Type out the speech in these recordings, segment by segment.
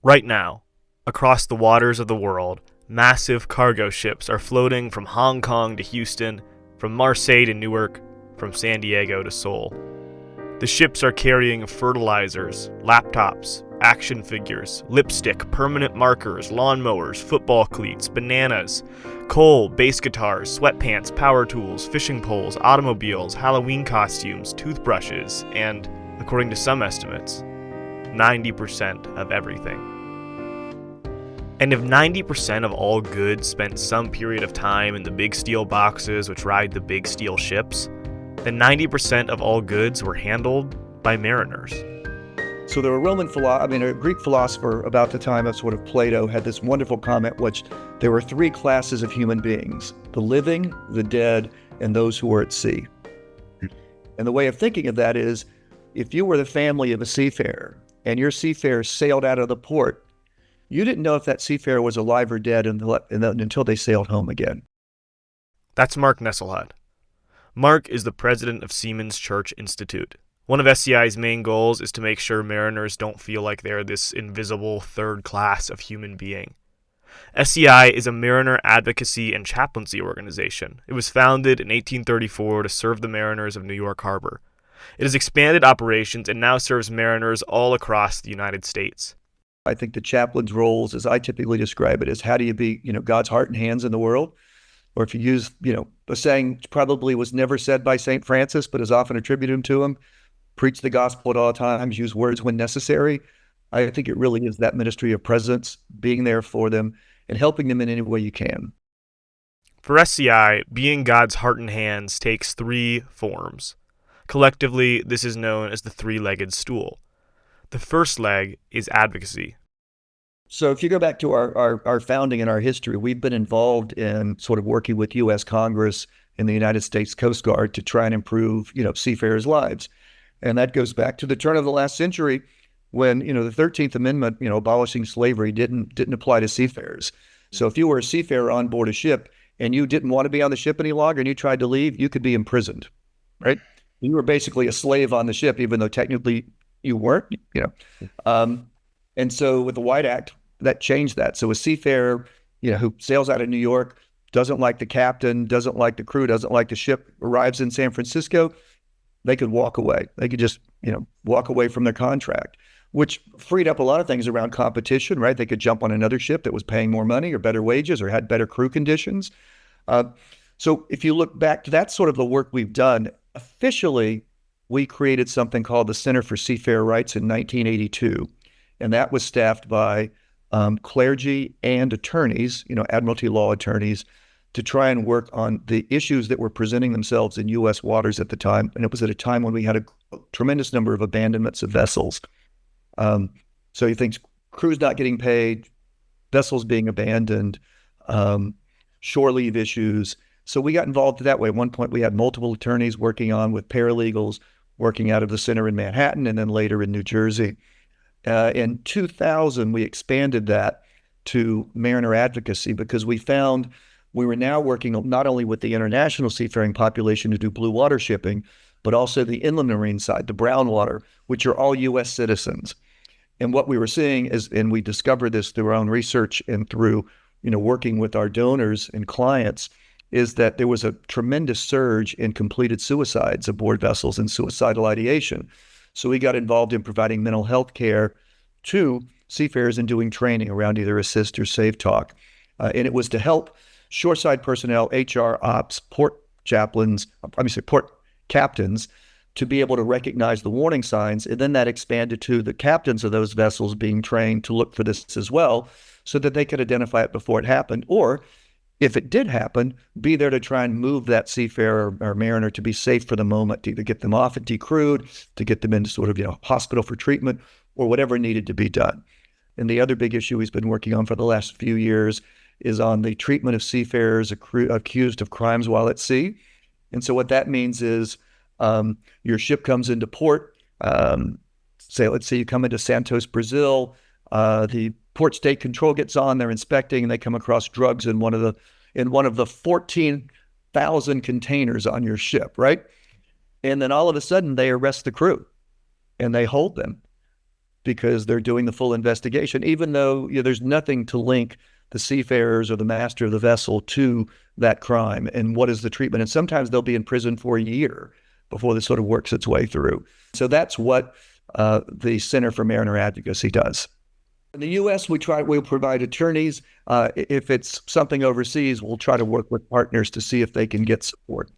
Right now, across the waters of the world, massive cargo ships are floating from Hong Kong to Houston, from Marseille to Newark, from San Diego to Seoul. The ships are carrying fertilizers, laptops, action figures, lipstick, permanent markers, lawnmowers, football cleats, bananas, coal, bass guitars, sweatpants, power tools, fishing poles, automobiles, Halloween costumes, toothbrushes, and, according to some estimates, 90% of everything. And if 90% of all goods spent some period of time in the big steel boxes which ride the big steel ships, then 90% of all goods were handled by mariners. So there were a Greek philosopher about the time of sort of Plato had this wonderful comment, which there were three classes of human beings: the living, the dead, and those who were at sea. And the way of thinking of that is, if you were the family of a seafarer and your seafarer sailed out of the port, you didn't know if that seafarer was alive or dead until they sailed home again. That's Mark Nesselhut. Mark is the president of Seamen's Church Institute. One of SCI's main goals is to make sure mariners don't feel like they're this invisible third class of human being. SCI is a mariner advocacy and chaplaincy organization. It was founded in 1834 to serve the mariners of New York Harbor. It has expanded operations and now serves mariners all across the United States. I think the chaplain's roles, as I typically describe it, is how do you be, God's heart and hands in the world? Or if you use, a saying probably was never said by St. Francis, but is often attributed to him: preach the gospel at all times, use words when necessary. I think it really is that ministry of presence, being there for them and helping them in any way you can. For SCI, being God's heart and hands takes three forms. Collectively, this is known as the three-legged stool. The first leg is advocacy. So if you go back to our founding and our history, we've been involved in sort of working with U.S. Congress and the United States Coast Guard to try and improve, seafarers' lives. And that goes back to the turn of the last century when, the 13th Amendment, abolishing slavery didn't apply to seafarers. So if you were a seafarer on board a ship and you didn't want to be on the ship any longer and you tried to leave, you could be imprisoned, right? You were basically a slave on the ship, even though technically you weren't, And so with the White Act, that changed that. So a seafarer, who sails out of New York, doesn't like the captain, doesn't like the crew, doesn't like the ship, arrives in San Francisco, they could walk away. They could just, walk away from their contract, which freed up a lot of things around competition, right? They could jump on another ship that was paying more money or better wages or had better crew conditions. So if you look back to that sort of the work we've done, officially, we created something called the Center for Seafarer Rights in 1982. And that was staffed by clergy and attorneys, admiralty law attorneys, to try and work on the issues that were presenting themselves in U.S. waters at the time. And it was at a time when we had a tremendous number of abandonments of vessels. So you think crews not getting paid, vessels being abandoned, shore leave issues. So we got involved that way. At one point, we had multiple attorneys working on with paralegals, working out of the center in Manhattan and then later in New Jersey. In 2000, we expanded that to mariner advocacy because we found we were now working not only with the international seafaring population to do blue water shipping, but also the inland marine side, the brown water, which are all U.S. citizens. And what we were seeing is, and we discovered this through our own research and through, working with our donors and clients, is that there was a tremendous surge in completed suicides aboard vessels and suicidal ideation. So we got involved in providing mental health care to seafarers and doing training around either assist or safe talk. And it was to help shoreside personnel, HR ops, port captains to be able to recognize the warning signs. And then that expanded to the captains of those vessels being trained to look for this as well, so that they could identify it before it happened. Or if it did happen, be there to try and move that seafarer or mariner to be safe for the moment, to either get them off and decrewed, to get them into sort of, hospital for treatment or whatever needed to be done. And the other big issue he's been working on for the last few years is on the treatment of seafarers accused of crimes while at sea. And so what that means is your ship comes into port, let's say you come into Santos, Brazil, the port state control gets on, they're inspecting, and they come across drugs in one of the 14,000 containers on your ship, right? And then all of a sudden they arrest the crew and they hold them. because they're doing the full investigation, even though there's nothing to link the seafarers or the master of the vessel to that crime and what is the treatment. And sometimes they'll be in prison for a year before this sort of works its way through. So that's what the Center for Mariner Advocacy does. In the U.S., we'll provide attorneys. If it's something overseas, we'll try to work with partners to see if they can get support.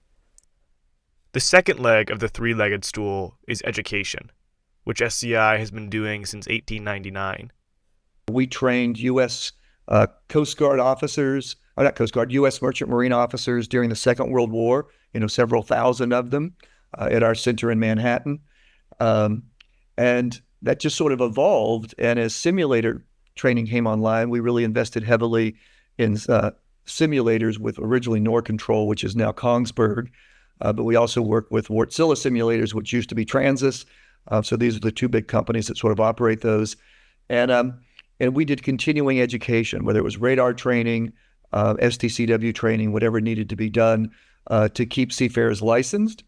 The second leg of the three-legged stool is education, which SCI has been doing since 1899. We trained U.S. Coast Guard officers, or not Coast Guard, U.S. Merchant Marine officers during the Second World War, several thousand of them at our center in Manhattan. And that just sort of evolved. And as simulator training came online, we really invested heavily in simulators with originally Norcontrol, which is now Kongsberg. But we also work with Wärtsilä simulators, which used to be Transys. So these are the two big companies that sort of operate those. And we did continuing education, whether it was radar training, STCW training, whatever needed to be done to keep seafarers licensed.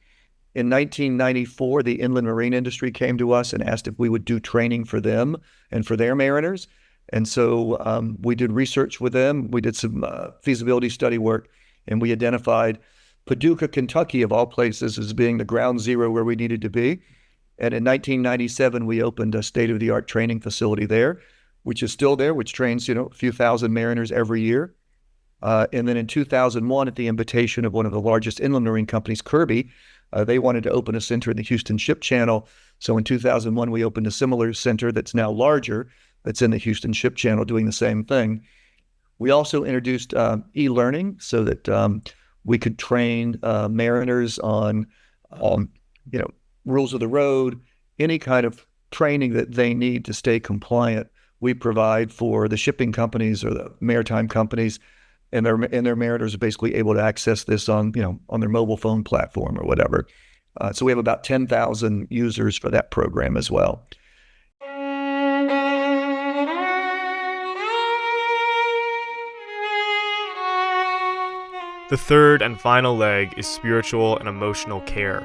In 1994, the inland marine industry came to us and asked if we would do training for them and for their mariners. And so we did research with them. We did some feasibility study work, and we identified Paducah, Kentucky, of all places, as being the ground zero where we needed to be. And in 1997, we opened a state-of-the-art training facility there, which is still there, which trains, a few thousand mariners every year. And then in 2001, at the invitation of one of the largest inland marine companies, Kirby, they wanted to open a center in the Houston Ship Channel. So in 2001, we opened a similar center that's now larger, that's in the Houston Ship Channel doing the same thing. We also introduced e-learning so that we could train mariners on, rules of the road, any kind of training that they need to stay compliant. We provide for the shipping companies or the maritime companies, and their mariners are basically able to access this on their mobile phone platform or whatever. So we have about 10,000 users for that program as well. The third and final leg is spiritual and emotional care,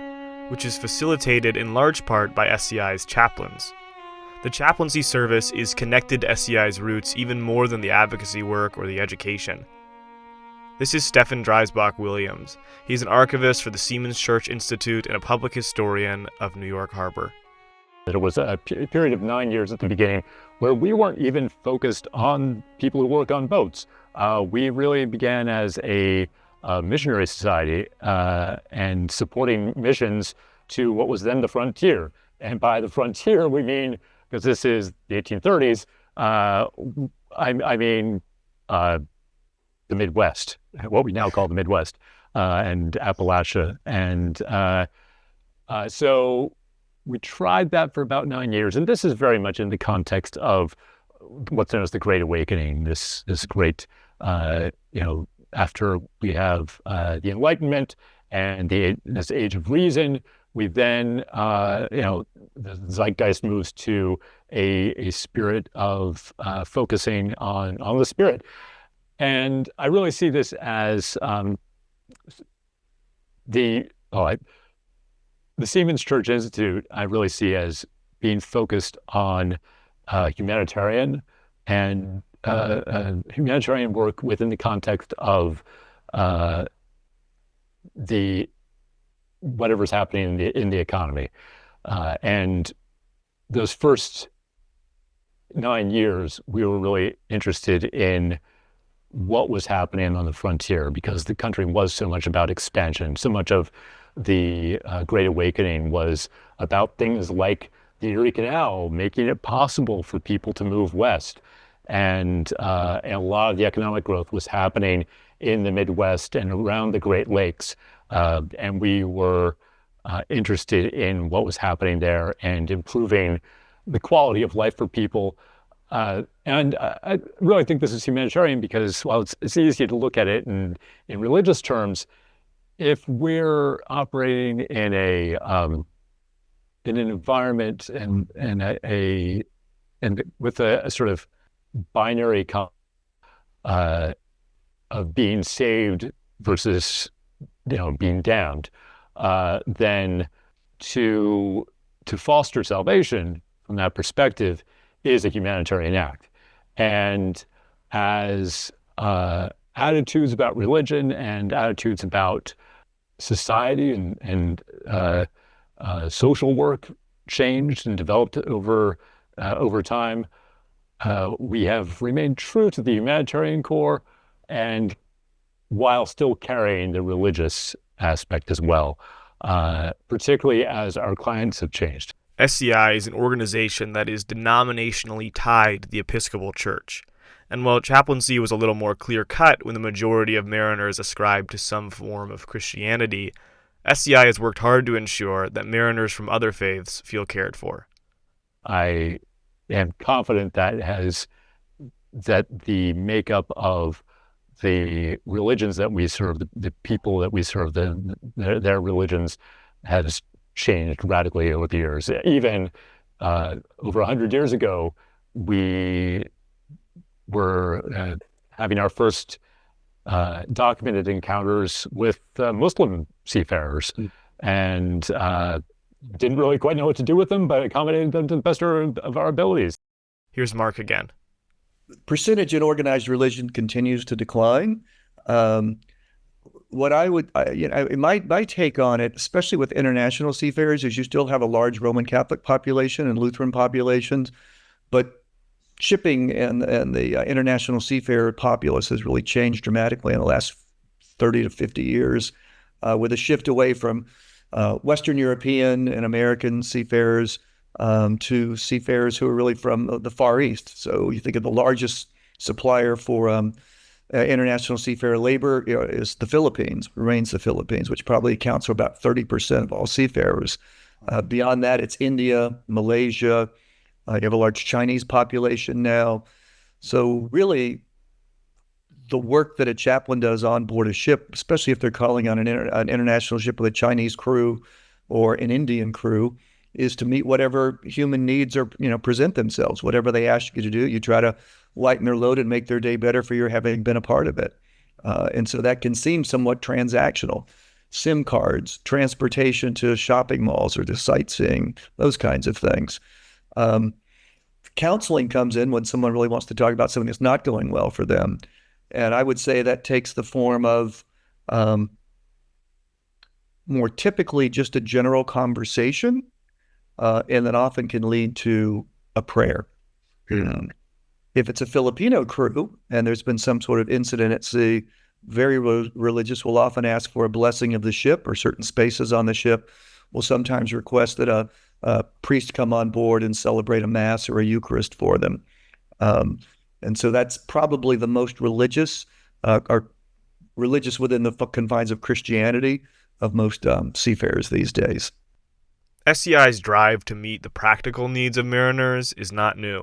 which is facilitated in large part by SCI's chaplains. The chaplaincy service is connected to SCI's roots even more than the advocacy work or the education. This is Stephen Dreisbach Williams. He's an archivist for the Seamen's Church Institute and a public historian of New York Harbor. There was a period of 9 years at the beginning where we weren't even focused on people who work on boats. We really began as a missionary society and supporting missions to what was then the frontier. And by the frontier, we mean, because this is the 1830s, I mean the Midwest, what we now call the Midwest, and Appalachia. And so we tried that for about 9 years. And this is very much in the context of what's known as the Great Awakening, this great, after we have the Enlightenment and this age of reason, we then, the zeitgeist moves to a spirit of focusing on the spirit. And I really see this as the Seamen's Church Institute, I really see as being focused on humanitarian and humanitarian work within the context of whatever's happening in the economy. And those first 9 years, we were really interested in what was happening on the frontier, because the country was so much about expansion. So much of the Great Awakening was about things like the Erie Canal, making it possible for people to move west. And a lot of the economic growth was happening in the Midwest and around the Great Lakes. And we were interested in what was happening there and improving the quality of life for people. And I really think this is humanitarian because, while it's easy to look at it in religious terms, if we're operating in an environment and with a sort of binary of being saved versus being damned, then to foster salvation, from that perspective is a humanitarian act. And as attitudes about religion and attitudes about society and social work changed and developed over time, we have remained true to the humanitarian core, and while still carrying the religious aspect as well, particularly as our clients have changed. SCI is an organization that is denominationally tied to the Episcopal Church. And while chaplaincy was a little more clear-cut when the majority of mariners ascribed to some form of Christianity, SCI has worked hard to ensure that mariners from other faiths feel cared for. I am confident that the makeup of the religions that we serve, the people that we serve, their religions has changed radically over the years. Even over 100 years ago, we were having our first documented encounters with Muslim seafarers, and didn't really quite know what to do with them, but accommodated them to the best of our abilities. Here's Mark again. Percentage in organized religion continues to decline. What I would, my take on it, especially with international seafarers, is you still have a large Roman Catholic population and Lutheran populations, but shipping and the international seafarer populace has really changed dramatically in the last 30 to 50 years, with a shift away from Western European and American seafarers to seafarers who are really from the Far East. So you think of the largest supplier for international seafarer labor is the Philippines, remains the Philippines, which probably accounts for about 30% of all seafarers. Beyond that, it's India, Malaysia. You have a large Chinese population now. So really, the work that a chaplain does on board a ship, especially if they're calling on an international ship with a Chinese crew or an Indian crew, is to meet whatever human needs or present themselves. Whatever they ask you to do, you try to lighten their load and make their day better for your having been a part of it. And so that can seem somewhat transactional. SIM cards, transportation to shopping malls or to sightseeing, those kinds of things. Counseling comes in when someone really wants to talk about something that's not going well for them. And I would say that takes the form of more typically just a general conversation, and then often can lead to a prayer. If it's a Filipino crew and there's been some sort of incident at sea, very religious will often ask for a blessing of the ship, or certain spaces on the ship will sometimes request that a priest come on board and celebrate a mass or a Eucharist for them. And so that's probably the most religious, or religious within the confines of Christianity, of most seafarers these days. SCI's drive to meet the practical needs of mariners is not new.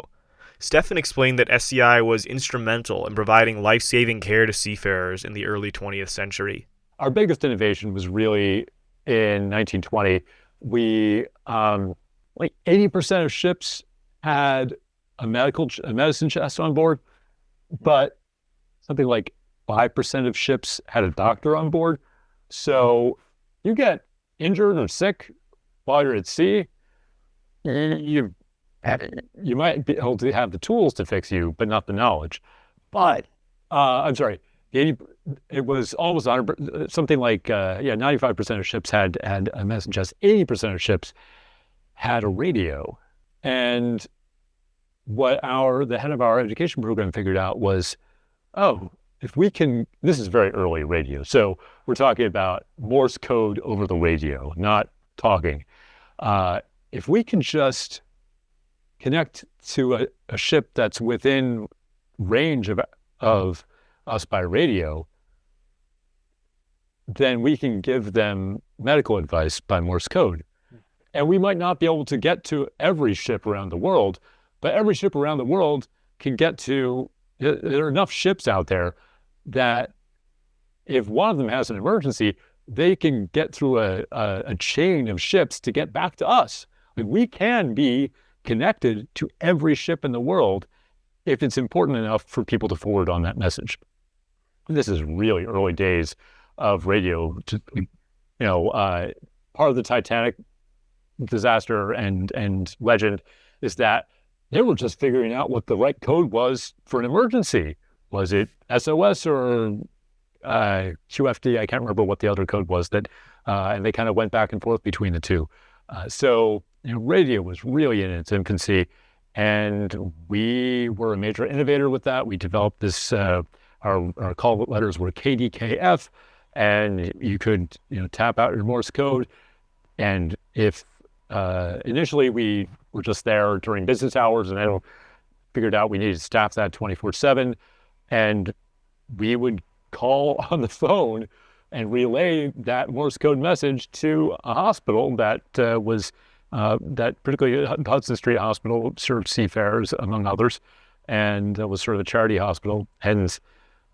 Stefan explained that SCI was instrumental in providing life-saving care to seafarers in the early 20th century. Our biggest innovation was really in 1920. We, like 80% of ships had a medicine chest on board, but something like 5% of ships had a doctor on board. So you get injured or sick while you're at sea, you might be able to have the tools to fix you, but not the knowledge. But, I'm sorry, it was almost something like 95% of ships had a medicine chest. 80% of ships had a radio. And what the head of our education program figured out was, if we can, this is very early radio, so we're talking about Morse code over the radio, not talking. If we can just connect to a ship that's within range of us by radio, then we can give them medical advice by Morse code. And we might not be able to get to every ship around the world, but every ship around the world can get to, there are enough ships out there that if one of them has an emergency, they can get through a chain of ships to get back to us. We can be connected to every ship in the world if it's important enough for people to forward on that message. This is really early days of radio. Part of the Titanic disaster and legend is that they were just figuring out what the right code was for an emergency. Was it SOS or QFD? I can't remember what the other code was that, and they kind of went back and forth between the two. So radio was really in its infancy, and we were a major innovator with that. We developed this. Our call letters were KDKF, and you could tap out your Morse code. And if initially we were just there during business hours, and then figured out we needed to staff that 24/7, and we would call on the phone and relay that Morse code message to a hospital that that particularly Hudson Street Hospital served seafarers among others, and was sort of a charity hospital. And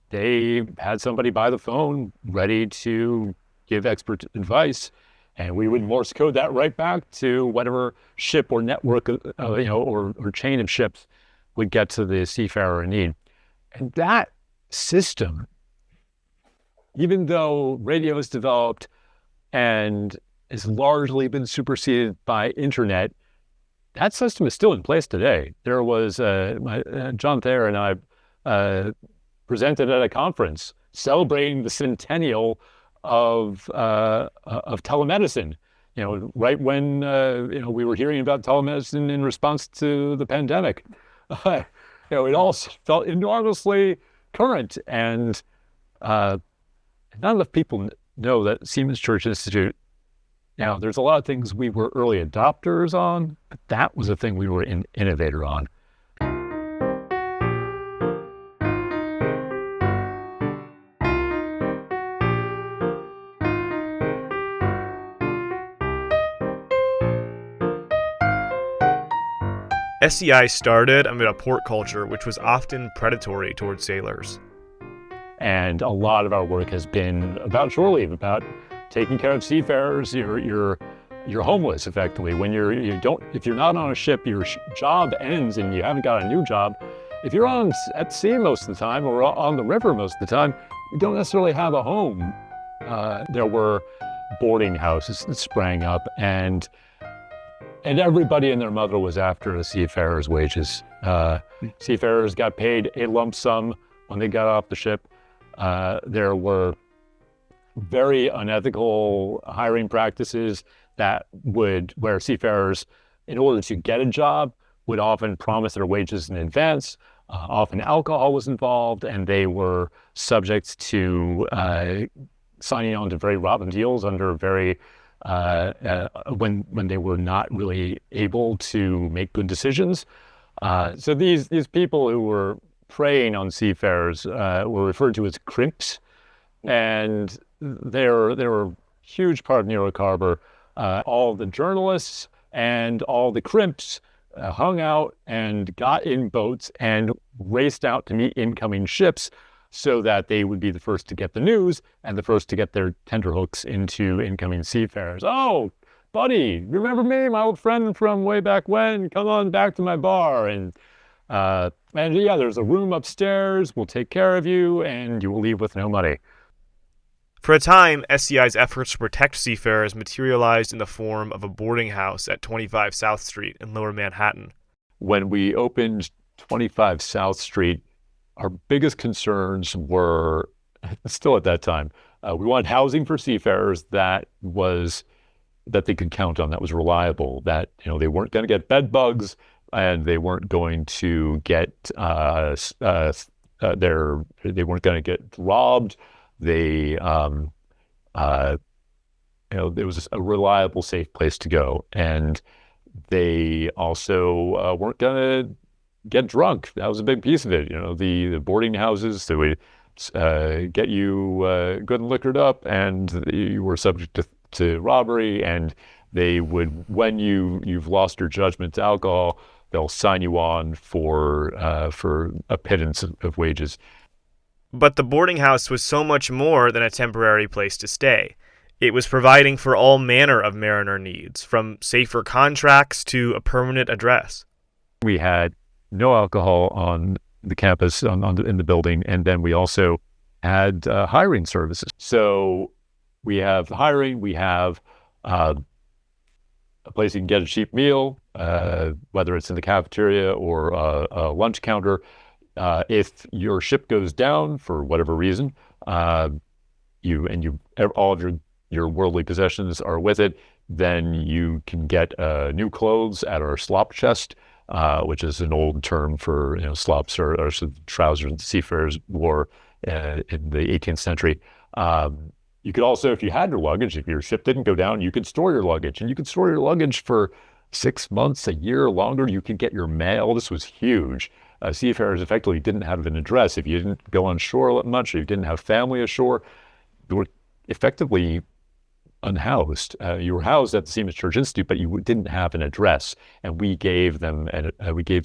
they had somebody by the phone ready to give expert advice, and we would Morse code that right back to whatever ship or network, or chain of ships would get to the seafarer in need. And that system, even though radio is developed and has largely been superseded by internet, that system is still in place today. There was John Thayer and I presented at a conference celebrating the centennial of telemedicine. Right when we were hearing about telemedicine in response to the pandemic, it all felt enormously current, and not enough people know that Seamen's Church Institute. Now, there's a lot of things we were early adopters on, but that was a thing we were an innovator on. SCI started amid a port culture which was often predatory towards sailors. And a lot of our work has been about shore leave, about taking care of seafarers. You're homeless effectively when if you're not on a ship, your job ends and you haven't got a new job. If you're at sea most of the time or on the river most of the time, you don't necessarily have a home. There were boarding houses that sprang up, and everybody and their mother was after the seafarers' wages. Seafarers got paid a lump sum when they got off the ship. There were very unethical hiring practices where seafarers, in order to get a job, would often promise their wages in advance. Often alcohol was involved, and they were subject to signing on to very rotten deals under when they were not really able to make good decisions. So these people who were preying on seafarers were referred to as crimps, and they were a huge part of New York Harbor. All the journalists and all the crimps hung out and got in boats and raced out to meet incoming ships so that they would be the first to get the news and the first to get their tenterhooks into incoming seafarers. Oh, buddy, remember me, my old friend from way back when? Come on back to my bar. And yeah, there's a room upstairs. We'll take care of you, and you will leave with no money. For a time, SCI's efforts to protect seafarers materialized in the form of a boarding house at 25 South Street in Lower Manhattan. When we opened 25 South Street, our biggest concerns were, still at that time, we wanted housing for seafarers that they could count on, that was reliable, that they weren't going to get bed bugs, and they weren't going to get they weren't going to get robbed. They it was a reliable, safe place to go, and they also weren't going to get drunk. That was a big piece of it. The boarding houses, they would get you good and liquored up, and you were subject to robbery. And they would, when you've lost your judgment to alcohol, they'll sign you on for a pittance of wages. But the boarding house was so much more than a temporary place to stay. It was providing for all manner of mariner needs, from safer contracts to a permanent address. We had no alcohol on the campus, in the building, and then we also had hiring services. So we have hiring, we have a place you can get a cheap meal, whether it's in the cafeteria or a lunch counter. If your ship goes down for whatever reason, all of your worldly possessions are with it, then you can get new clothes at our slop chest, which is an old term for slops or sort of trousers the seafarers wore in the 18th century. You could also, if you had your luggage, if your ship didn't go down, you could store your luggage, and you could store your luggage for 6 months, a year longer. You could get your mail. This was huge. Seafarers effectively didn't have an address. If you didn't go on shore much, or you didn't have family ashore, you were effectively unhoused. You were housed at the Seamen's Church Institute, but you didn't have an address. And we gave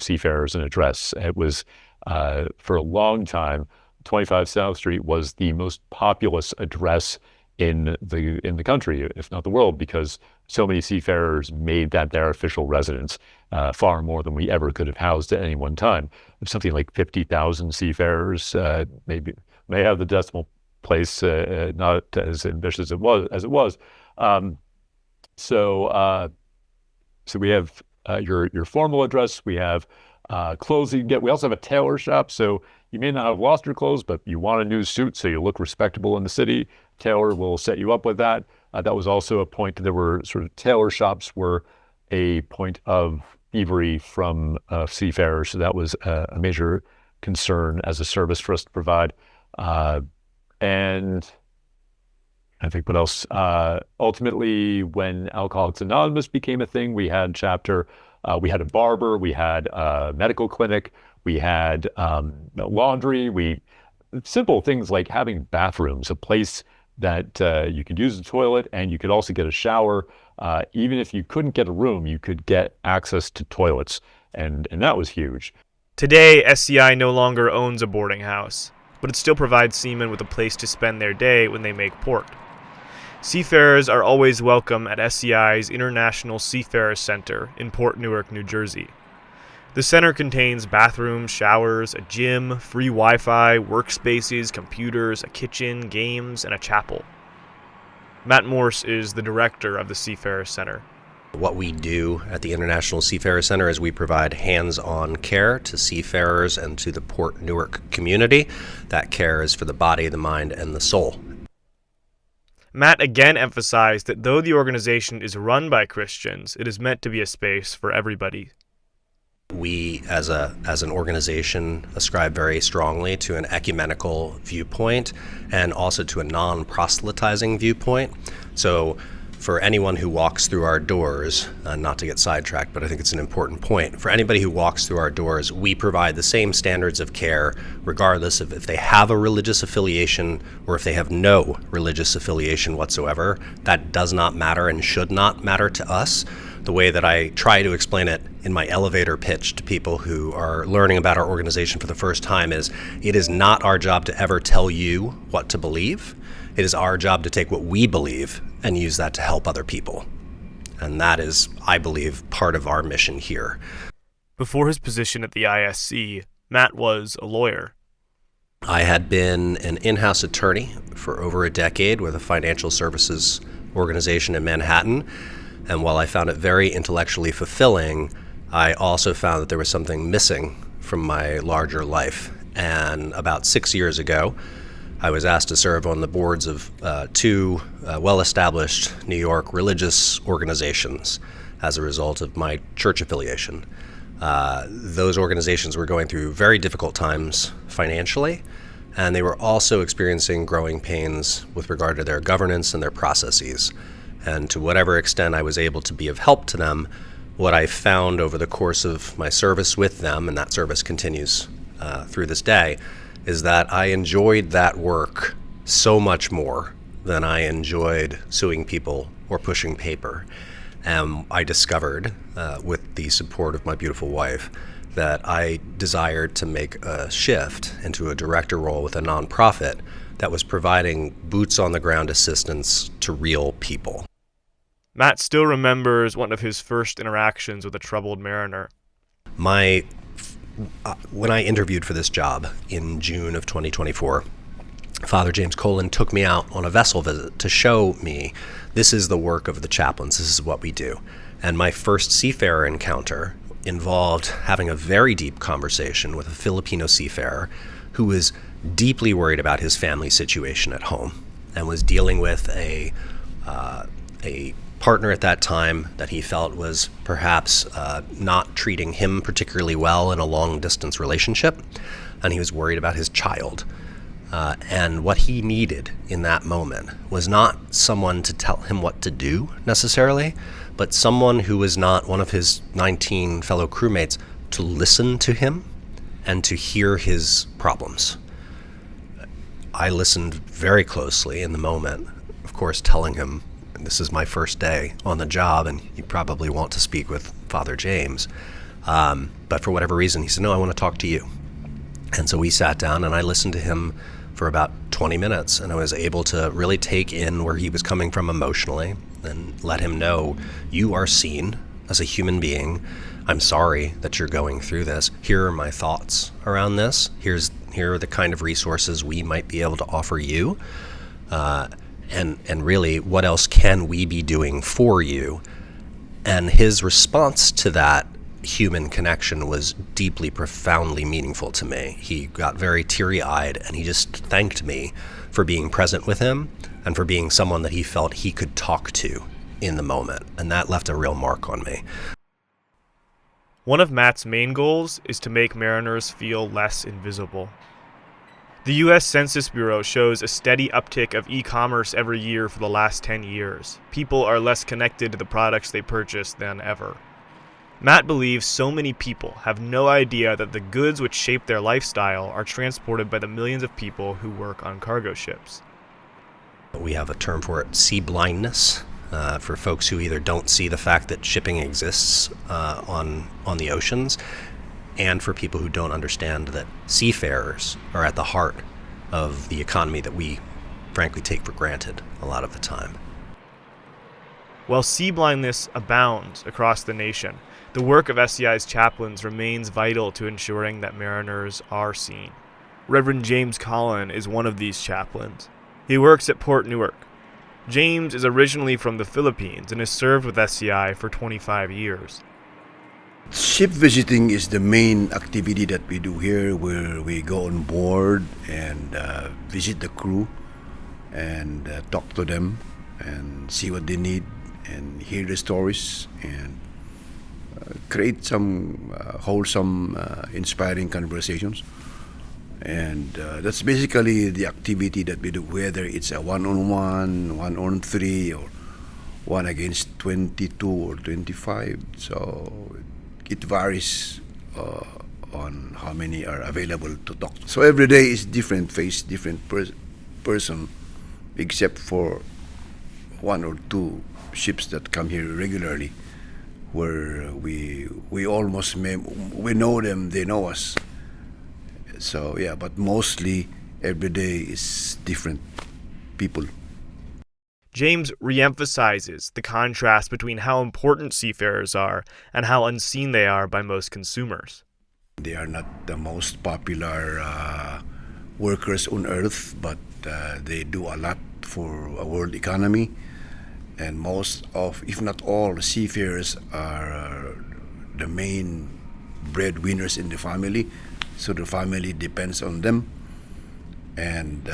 seafarers an address. It was, for a long time, 25 South Street was the most populous address in the country, if not the world, because so many seafarers made that their official residence, far more than we ever could have housed at any one time. Something like 50,000 seafarers, may have the decimal place not as ambitious as it was. So we have your formal address. We have clothes you can get. We also have a tailor shop. So you may not have lost your clothes, but you want a new suit so you look respectable in the city. Tailor will set you up with that. That was also a point. There were sort of tailor shops were a point of thievery from seafarers. So that was a major concern as a service for us to provide. And I think what else? Ultimately, when Alcoholics Anonymous became a thing, we had chapter. We had a barber. We had a medical clinic. We had laundry. Simple things like having bathrooms, a place that you could use a toilet, and you could also get a shower. Even if you couldn't get a room, you could get access to toilets, and that was huge. Today, SCI no longer owns a boarding house, but it still provides seamen with a place to spend their day when they make port. Seafarers are always welcome at SCI's International Seafarers Center in Port Newark, New Jersey. The center contains bathrooms, showers, a gym, free Wi-Fi, workspaces, computers, a kitchen, games, and a chapel. Matt Morse is the director of the Seafarers Center. What we do at the International Seafarers Center is we provide hands-on care to seafarers and to the Port Newark community. That care is for the body, the mind, and the soul. Matt again emphasized that though the organization is run by Christians, it is meant to be a space for everybody. We, as an organization, ascribe very strongly to an ecumenical viewpoint and also to a non-proselytizing viewpoint. So for anyone who walks through our doors, not to get sidetracked, but I think it's an important point. For anybody who walks through our doors, we provide the same standards of care, regardless of if they have a religious affiliation or if they have no religious affiliation whatsoever. That does not matter and should not matter to us. The way that I try to explain it in my elevator pitch to people who are learning about our organization for the first time is, it is not our job to ever tell you what to believe. It is our job to take what we believe and use that to help other people. And that is, I believe, part of our mission here. Before his position at the ISC, Matt was a lawyer. I had been an in-house attorney for over a decade with a financial services organization in Manhattan. And while I found it very intellectually fulfilling, I also found that there was something missing from my larger life. And about 6 years ago, I was asked to serve on the boards of two well-established New York religious organizations as a result of my church affiliation. Those organizations were going through very difficult times financially, and they were also experiencing growing pains with regard to their governance and their processes. And to whatever extent I was able to be of help to them, what I found over the course of my service with them, and that service continues through this day, is that I enjoyed that work so much more than I enjoyed suing people or pushing paper. And I discovered, with the support of my beautiful wife, that I desired to make a shift into a director role with a nonprofit that was providing boots-on-the-ground assistance to real people. Matt still remembers one of his first interactions with a troubled mariner. When I interviewed for this job in June of 2024, Father James Colin took me out on a vessel visit to show me this is the work of the chaplains, this is what we do. And my first seafarer encounter involved having a very deep conversation with a Filipino seafarer who was deeply worried about his family situation at home and was dealing with a partner at that time that he felt was perhaps not treating him particularly well in a long-distance relationship, and he was worried about his child. And what he needed in that moment was not someone to tell him what to do necessarily, but someone who was not one of his 19 fellow crewmates to listen to him and to hear his problems. I listened very closely in the moment, of course, telling him, this is my first day on the job and you probably want to speak with Father James. But for whatever reason, he said, no, I want to talk to you. And so we sat down and I listened to him for about 20 minutes, and I was able to really take in where he was coming from emotionally and let him know, you are seen as a human being. I'm sorry that you're going through this. Here are my thoughts around this. Here are the kind of resources we might be able to offer you. And really, what else can we be doing for you? And his response to that human connection was deeply, profoundly meaningful to me. He got very teary-eyed and he just thanked me for being present with him and for being someone that he felt he could talk to in the moment. And that left a real mark on me. One of Matt's main goals is to make mariners feel less invisible. The U.S. Census Bureau shows a steady uptick of e-commerce every year for the last 10 years. People are less connected to the products they purchase than ever. Matt believes so many people have no idea that the goods which shape their lifestyle are transported by the millions of people who work on cargo ships. We have a term for it, sea blindness, for folks who either don't see the fact that shipping exists on the oceans, and for people who don't understand that seafarers are at the heart of the economy that we frankly take for granted a lot of the time. While sea blindness abounds across the nation, the work of SCI's chaplains remains vital to ensuring that mariners are seen. Reverend James Collin is one of these chaplains. He works at Port Newark. James is originally from the Philippines and has served with SCI for 25 years. Ship visiting is the main activity that we do here, where we go on board and visit the crew and talk to them and see what they need and hear the stories and create some wholesome, inspiring conversations. And that's basically the activity that we do, whether it's a one-on-one, one-on-three, or one against 22 or 25. So it varies on how many are available to talk to. So every day is different face, different person, except for one or two ships that come here regularly, where we almost we know them, they know us. So yeah, but mostly every day is different people. James reemphasizes the contrast between how important seafarers are and how unseen they are by most consumers. They are not the most popular workers on earth, but they do a lot for a world economy. And most of, if not all, seafarers are the main breadwinners in the family. So the family depends on them. And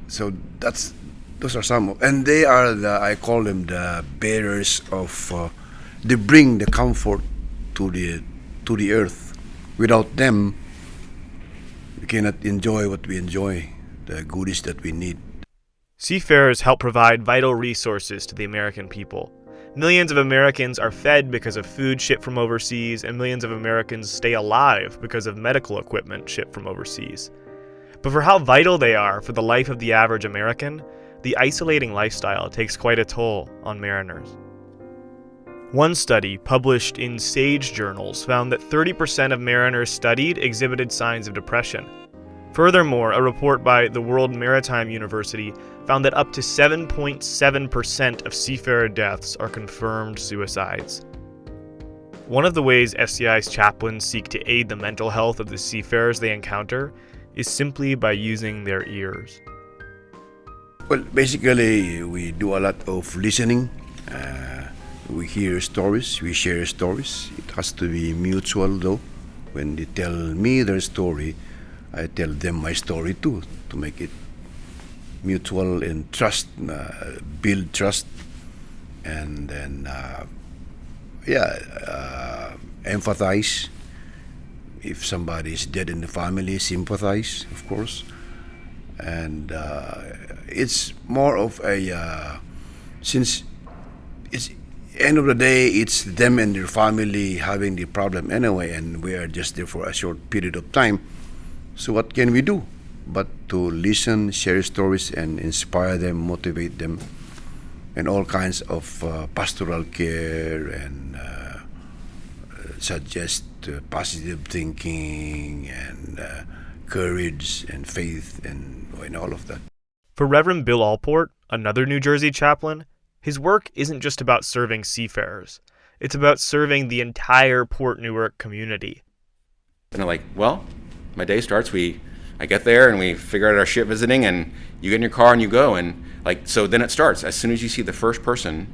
so those are some of, and they are I call them the bearers of, they bring the comfort to the earth. Without them, we cannot enjoy what we enjoy, the goodies that we need. Seafarers help provide vital resources to the American people. Millions of Americans are fed because of food shipped from overseas, and millions of Americans stay alive because of medical equipment shipped from overseas. But for how vital they are for the life of the average American, the isolating lifestyle takes quite a toll on mariners. One study published in Sage journals found that 30% of mariners studied exhibited signs of depression. Furthermore, a report by the World Maritime University found that up to 7.7% of seafarer deaths are confirmed suicides. One of the ways SCI's chaplains seek to aid the mental health of the seafarers they encounter is simply by using their ears. Well, basically, we do a lot of listening. We hear stories, we share stories. It has to be mutual though. When they tell me their story, I tell them my story too, to make it mutual and trust, build trust, and then empathize. If somebody is dead in the family, sympathize, of course. And it's more of a since it's end of the day, it's them and their family having the problem anyway, and we are just there for a short period of time. So what can we do but to listen, share stories, and inspire them, motivate them, and all kinds of pastoral care and suggest positive thinking and courage and faith and all of that. For Reverend Bill Allport, another New Jersey chaplain, his work isn't just about serving seafarers. It's about serving the entire Port Newark community. And they're like, well, my day starts, I get there and we figure out our ship visiting, and you get in your car and you go, and so then it starts. As soon as you see the first person,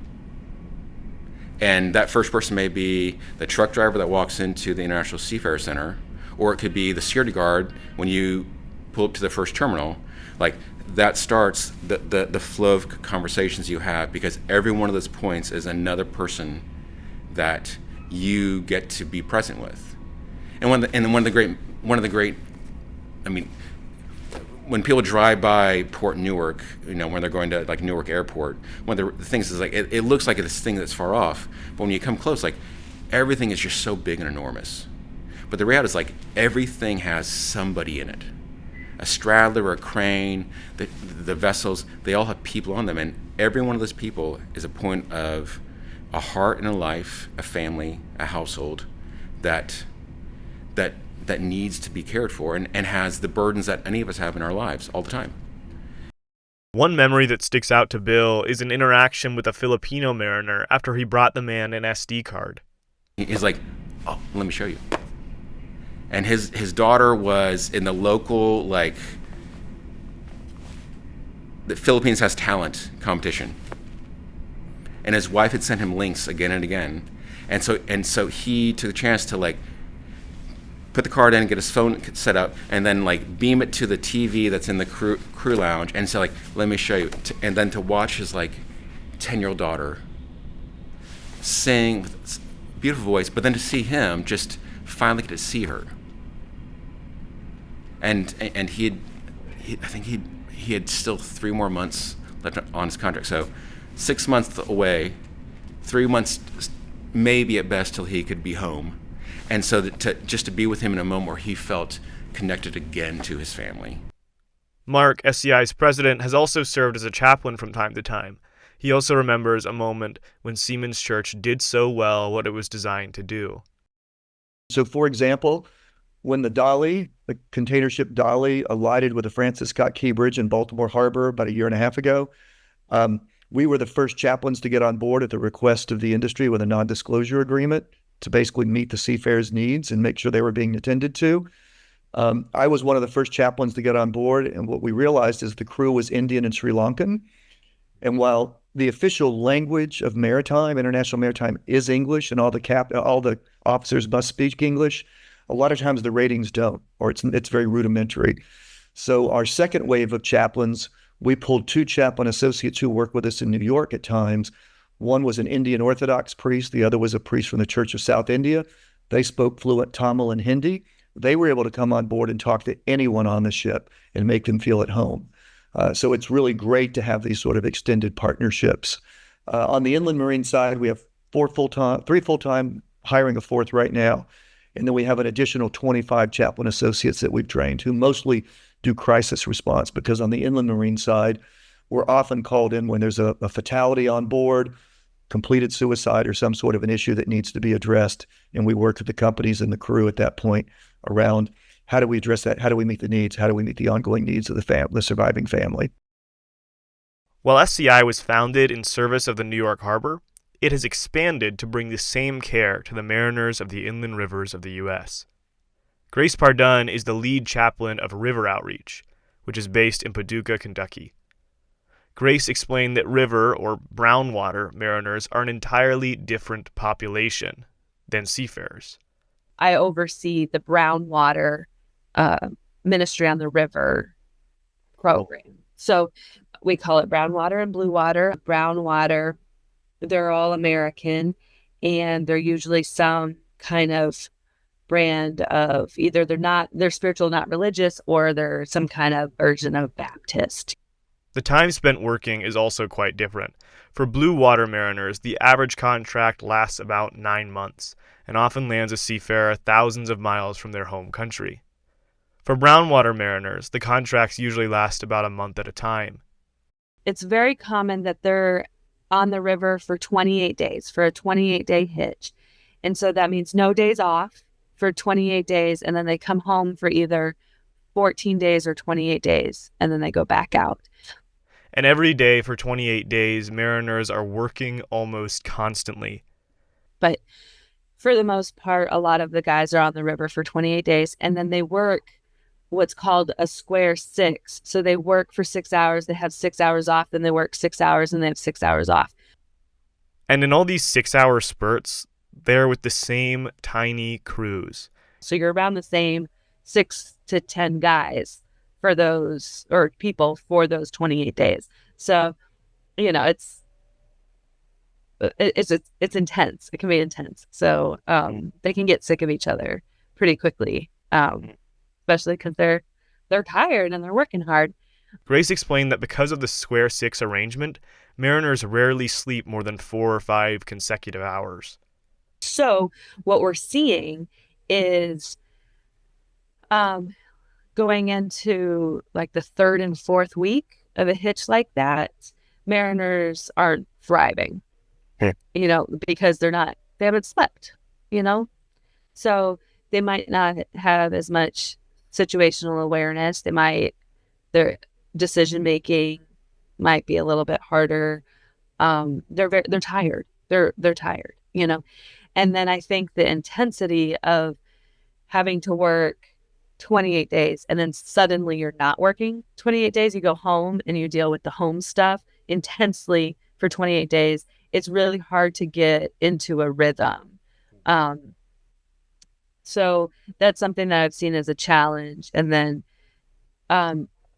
and that first person may be the truck driver that walks into the International Seafarer Center, or it could be the security guard when you pull up to the first terminal. That starts the flow of conversations you have, because every one of those points is another person that you get to be present with. And one of the great, I mean, when people drive by Port Newark, when they're going to Newark Airport, one of the things is it looks like this thing that's far off, but when you come close, everything is just so big and enormous. But the reality is everything has somebody in it. A straddler or a crane, the vessels, they all have people on them, and every one of those people is a point of a heart and a life, a family, a household that needs to be cared for and has the burdens that any of us have in our lives all the time. One memory that sticks out to Bill is an interaction with a Filipino mariner after he brought the man an SD card. He's like, oh, let me show you. And his daughter was in the local, the Philippines Has Talent competition. And his wife had sent him links again and again. And so he took a chance to put the card in, get his phone set up, and then beam it to the TV that's in the crew lounge and say let me show you. And then to watch his 10-year-old daughter sing with a beautiful voice, but then to see him just finally get to see her. And I think he had still 3 more months left on his contract. So 6 months away, 3 months maybe at best till he could be home. And so just to be with him in a moment where he felt connected again to his family. Mark, SCI's president, has also served as a chaplain from time to time. He also remembers a moment when Seamen's Church did so well what it was designed to do. So, for example, when the container ship Dolly, alighted with the Francis Scott Key Bridge in Baltimore Harbor about 1.5 years ago, we were the first chaplains to get on board at the request of the industry with a non-disclosure agreement to basically meet the seafarers' needs and make sure they were being attended to. I was one of the first chaplains to get on board, and what we realized is the crew was Indian and Sri Lankan. And while the official language of international maritime, is English, and all the officers must speak English, a lot of times the ratings don't, or it's very rudimentary. So our second wave of chaplains, we pulled 2 chaplain associates who work with us in New York at times. One was an Indian Orthodox priest. The other was a priest from the Church of South India. They spoke fluent Tamil and Hindi. They were able to come on board and talk to anyone on the ship and make them feel at home. So it's really great to have these sort of extended partnerships. On the inland marine side, we have 3 full-time, hiring a 4th right now. And then we have an additional 25 chaplain associates that we've trained who mostly do crisis response, because on the inland marine side, we're often called in when there's a fatality on board, completed suicide, or some sort of an issue that needs to be addressed. And we work with the companies and the crew at that point around how do we address that? How do we meet the needs? How do we meet the ongoing needs of the surviving family? While SCI was founded in service of the New York Harbor, it has expanded to bring the same care to the mariners of the inland rivers of the U.S. Grace Pardun is the lead chaplain of River Outreach, which is based in Paducah, Kentucky. Grace explained that river or brown water mariners are an entirely different population than seafarers. I oversee the brown water ministry on the river program. So we call it brown water and blue water. Brown water, they're all American, and they're usually some kind of brand of either they're spiritual, not religious, or they're some kind of version of Baptist. The time spent working is also quite different. For blue water mariners, the average contract lasts about 9 months and often lands a seafarer thousands of miles from their home country. For brown water mariners, the contracts usually last about a month at a time. It's very common that they're on the river for 28 days, for a 28-day hitch. And so that means no days off for 28 days, and then they come home for either 14 days or 28 days, and then they go back out. And every day for 28 days, mariners are working almost constantly. But for the most part, a lot of the guys are on the river for 28 days, and then they work what's called a square 6. So they work for 6 hours, they have 6 hours off, then they work 6 hours, and they have 6 hours off. And in all these 6-hour spurts, they're with the same tiny crews. So you're around the same 6 to 10 guys for those, or people for those 28 days. So, it's intense. It can be intense. So they can get sick of each other pretty quickly, especially because they're tired and they're working hard. Grace explained that because of the square 6 arrangement, mariners rarely sleep more than 4 or 5 consecutive hours. So what we're seeing is going into like the 3rd and 4th week of a hitch like that, mariners aren't thriving, because they haven't slept, so they might not have as much situational awareness. Their decision making might be a little bit harder. They're tired. They're tired, and then I think the intensity of having to work 28 days and then suddenly you're not working 28 days, you go home and you deal with the home stuff intensely for 28 days. It's really hard to get into a rhythm. So that's something that I've seen as a challenge. And then,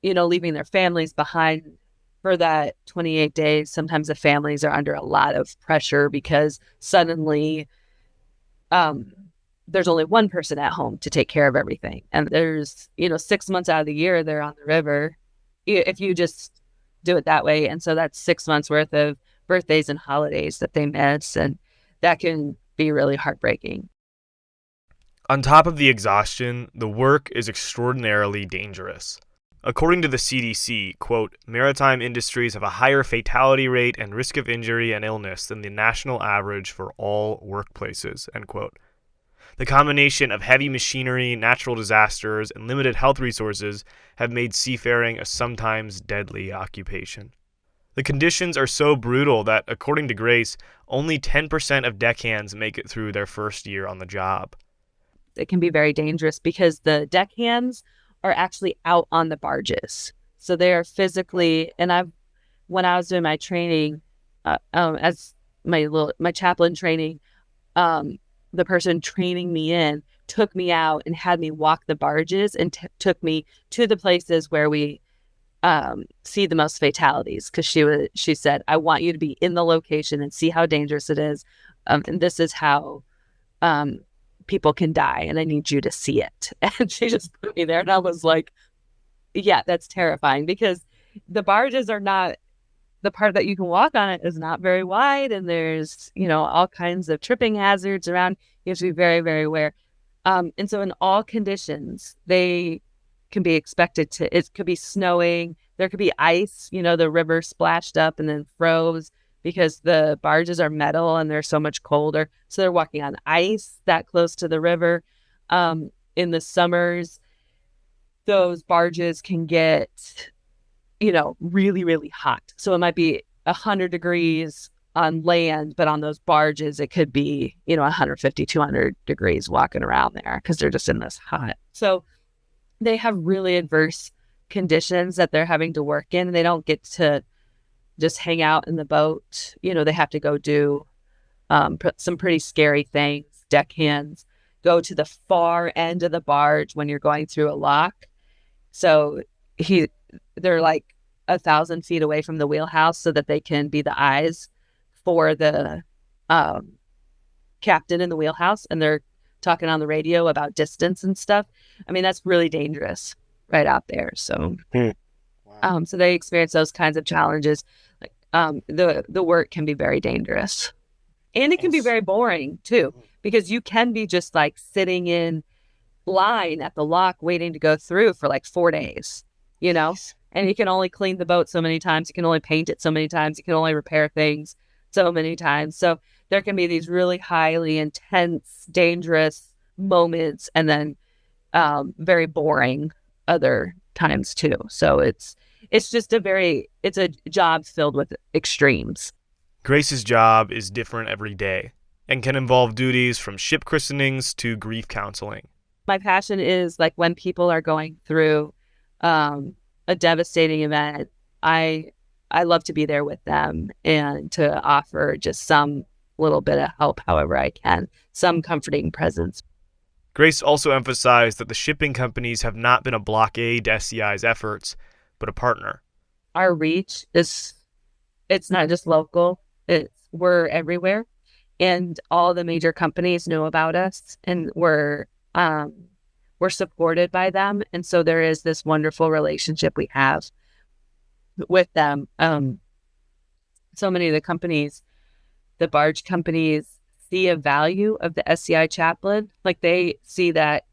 leaving their families behind for that 28 days. Sometimes the families are under a lot of pressure because suddenly there's only one person at home to take care of everything. And there's, 6 months out of the year, they're on the river if you just do it that way. And so that's 6 months worth of birthdays and holidays that they miss. And that can be really heartbreaking. On top of the exhaustion, the work is extraordinarily dangerous. According to the CDC, quote, maritime industries have a higher fatality rate and risk of injury and illness than the national average for all workplaces, end quote. The combination of heavy machinery, natural disasters, and limited health resources have made seafaring a sometimes deadly occupation. The conditions are so brutal that, according to Grace, only 10% of deckhands make it through their first year on the job. It can be very dangerous because the deckhands are actually out on the barges. So they are physically, and when I was doing my training, as my chaplain training, the person training me in took me out and had me walk the barges and took me to the places where we see the most fatalities. Because she said, I want you to be in the location and see how dangerous it is. And this is how people can die, and I need you to see it. And she just put me there, and I was like, yeah, that's terrifying, because the barges are not, the part that you can walk on it is not very wide, and there's, all kinds of tripping hazards around. You have to be very, very aware. And so in all conditions, they can be expected to, it could be snowing, there could be ice, the river splashed up and then froze, because the barges are metal and they're so much colder. So they're walking on ice that close to the river. In the summers, those barges can get, really, really hot. So it might be 100 degrees on land, but on those barges, it could be, 150, 200 degrees walking around there because they're just in this hot. So they have really adverse conditions that they're having to work in. And they don't get to just hang out in the boat. They have to go do some pretty scary things. Deckhands go to the far end of the barge when you're going through a lock. So they're like 1,000 feet away from the wheelhouse so that they can be the eyes for the captain in the wheelhouse, and they're talking on the radio about distance and stuff. I mean, that's really dangerous right out there. So, so they experience those kinds of challenges. Like, the work can be very dangerous, and it can be very boring too, because you can be just like sitting in line at the lock waiting to go through for like 4 days, and you can only clean the boat so many times. You can only paint it so many times. You can only repair things so many times. So there can be these really highly intense, dangerous moments, and then very boring other times too. So it's just it's a job filled with extremes. Grace's job is different every day and can involve duties from ship christenings to grief counseling. My passion is like when people are going through a devastating event, I love to be there with them and to offer just some little bit of help however I can, some comforting presence. Grace also emphasized that the shipping companies have not been a blockade to SCI's efforts, but a partner. Our reach it's not just local, we're everywhere, and all the major companies know about us, and we're supported by them. And so there is this wonderful relationship we have with them. So many of the companies, the barge companies, see a value of the SCI chaplain. Like they see that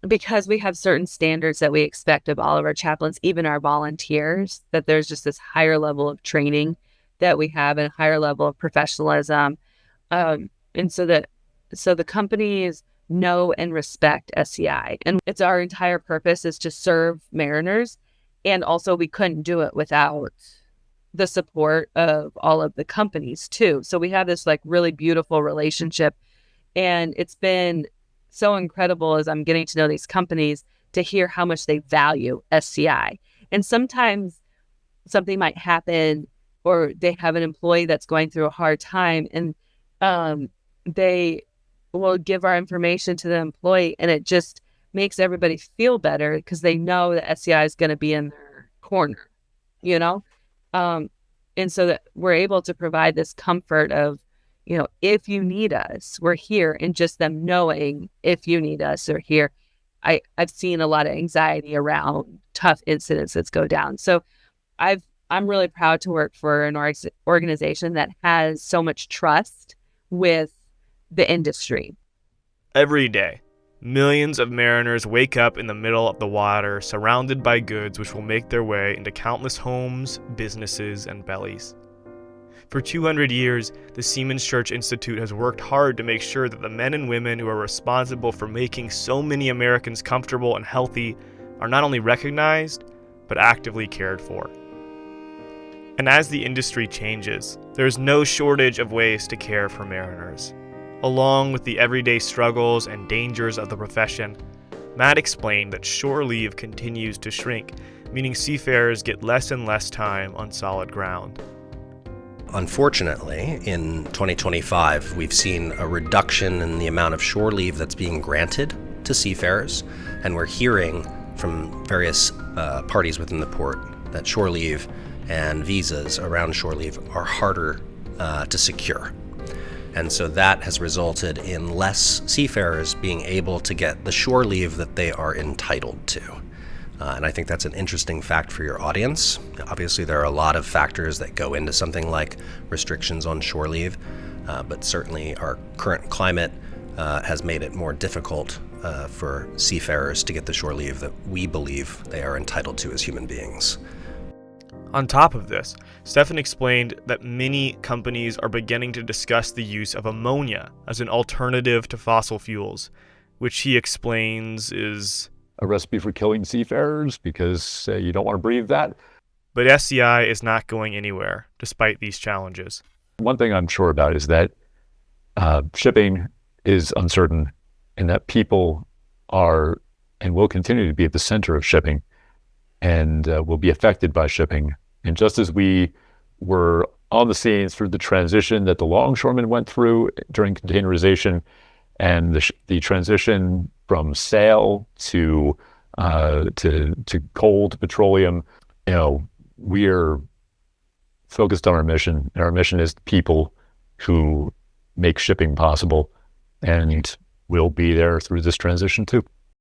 because we have certain standards that we expect of all of our chaplains, even our volunteers, that there's just this higher level of training that we have and a higher level of professionalism. And so the companies know and respect SCI. And it's our entire purpose is to serve mariners. And also we couldn't do it without the support of all of the companies too. So we have this like really beautiful relationship, and it's been so incredible as I'm getting to know these companies to hear how much they value SCI. And sometimes something might happen, or they have an employee that's going through a hard time, and they will give our information to the employee, and it just makes everybody feel better because they know that SCI is going to be in their corner, and so that we're able to provide this comfort of, if you need us, we're here, and just them knowing if you need us, they're here. I've seen a lot of anxiety around tough incidents that go down. So I'm really proud to work for an organization that has so much trust with the industry. Every day, millions of mariners wake up in the middle of the water, surrounded by goods which will make their way into countless homes, businesses, and bellies. For 200 years, the Seamen's Church Institute has worked hard to make sure that the men and women who are responsible for making so many Americans comfortable and healthy are not only recognized, but actively cared for. And as the industry changes, there is no shortage of ways to care for mariners. Along with the everyday struggles and dangers of the profession, Matt explained that shore leave continues to shrink, meaning seafarers get less and less time on solid ground. Unfortunately, in 2025, we've seen a reduction in the amount of shore leave that's being granted to seafarers, and we're hearing from various parties within the port that shore leave and visas around shore leave are harder to secure. And so that has resulted in less seafarers being able to get the shore leave that they are entitled to. And I think that's an interesting fact for your audience. Obviously, there are a lot of factors that go into something like restrictions on shore leave, but certainly our current climate has made it more difficult for seafarers to get the shore leave that we believe they are entitled to as human beings. On top of this, Stefan explained that many companies are beginning to discuss the use of ammonia as an alternative to fossil fuels, which he explains is a recipe for killing seafarers because you don't want to breathe that. But SCI is not going anywhere, despite these challenges. One thing I'm sure about is that shipping is uncertain, and that people are and will continue to be at the center of shipping and will be affected by shipping And just as we were on the scenes through the transition that the longshoremen went through during containerization, and the transition from sail to coal to petroleum, we're focused on our mission. And our mission is the people who make shipping possible, and we'll be there through this transition too.